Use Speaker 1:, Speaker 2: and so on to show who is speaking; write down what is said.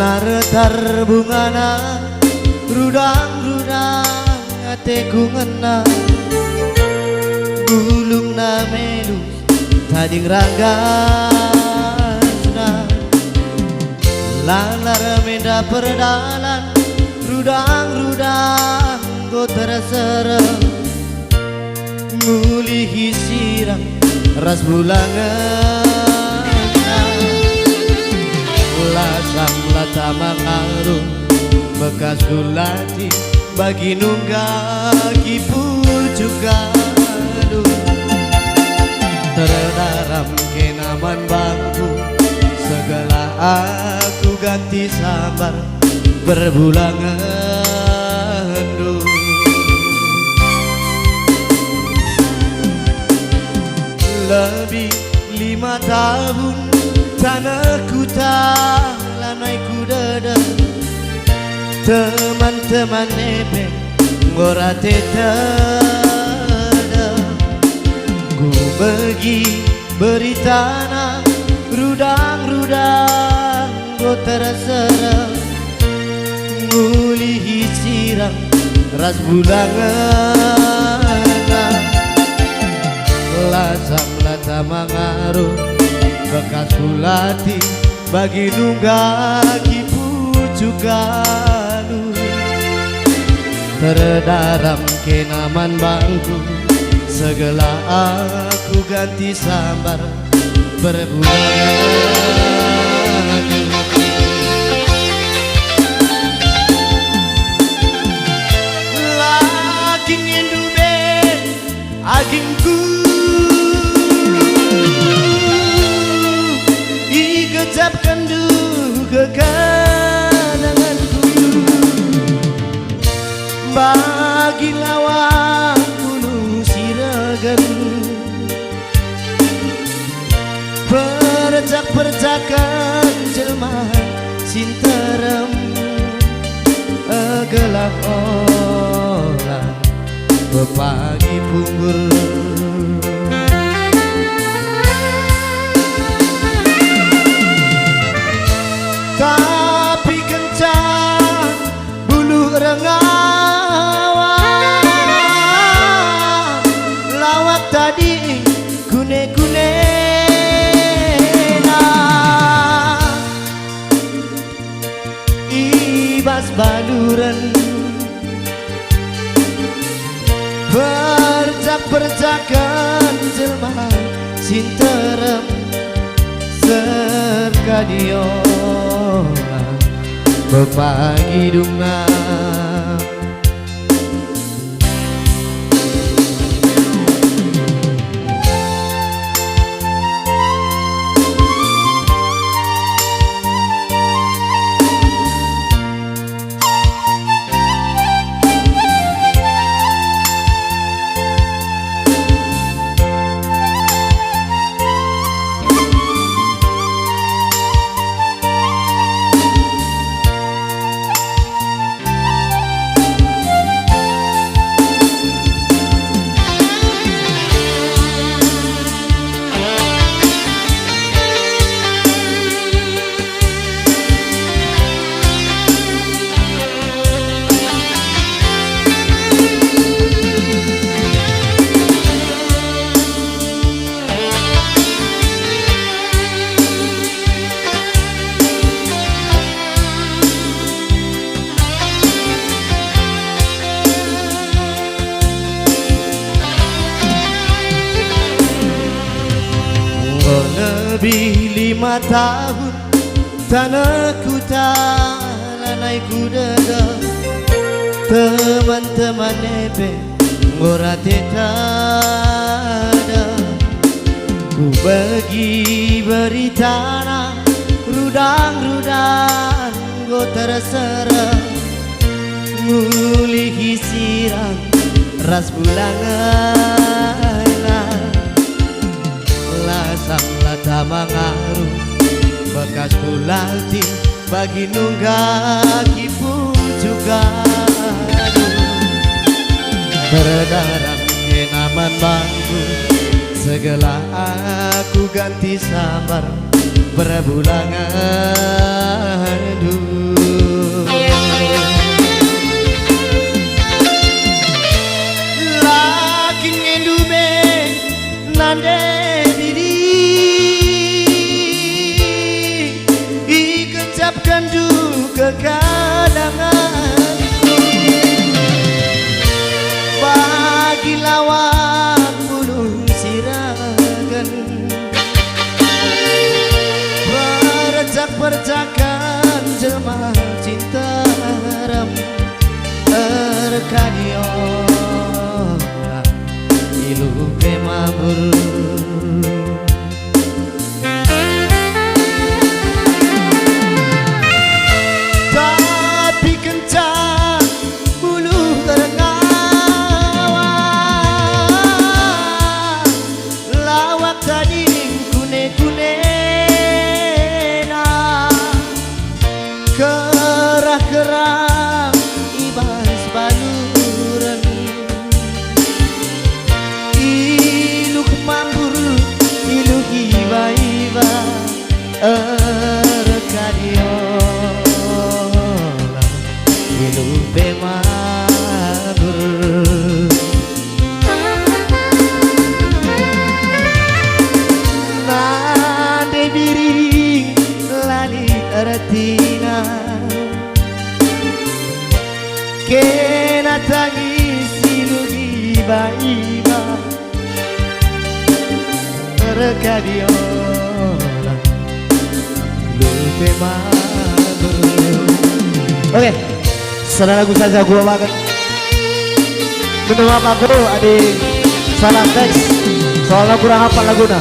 Speaker 1: naretar bungana rudang-rudang ateku ngena gulung na melus tading ranggasna lalar menda perdalan rudang-rudang go terserem ngulihi sirang ras bulangan lasam lata mangarung bekas gulati bagi nunggaki pucuk gaduh terdaram kenaman bangku segala aku ganti sabar berbulangan duh lebih 5 tahun tanahku talanai kuda teman-teman nebe ngorate tada ku pergi beri tanah rudang-rudang go terserah ngulihi sirang ras bulangan lasam lata mangaruh bekas kulati bagi nunggaki pucuk galuh terdaram kenaman bangku segala aku ganti sabar berbulangan lagi ngendube agingku ikejapkan duh kekananganku bagi lawang kulu siragan percak-percakan jelma sinterem gelap orang bepagi punggur tapi kencang bulu rengawan lawak tadi kune-kune ibas baluran percak-percakan jelma sinterem serkadiola bepagi dunga lebih 5 tahun tanahku talanai kuda teman-teman nebe ngorate tada ku beri tanah rudang-rudang go terserah ngulihi sirang ras bulangan lasam lata mangaruh bekas kulati bagi nunggaki pucuk galuh berdarah kenaman bangku segala aku ganti sabar berbulangan duh nande diri ikecapkan duka kalangan bagi lawak bulu siragan bercak-bercakan jelma cinta ram terkanyo ilu kemabur tapi kencang bulu terenggawa lawak tadi kune-kune kerah-kerah ibas baluran iluk mambur iluk iba-iba erkadiola iluk bemabur nade biring lali retina kena tangis ilu iba-iba terkadiola lupa mabur. Oke, salah lagu saja gua makan. Minum apa bro? Adi salah teks soalnya kurang hafal lagunya.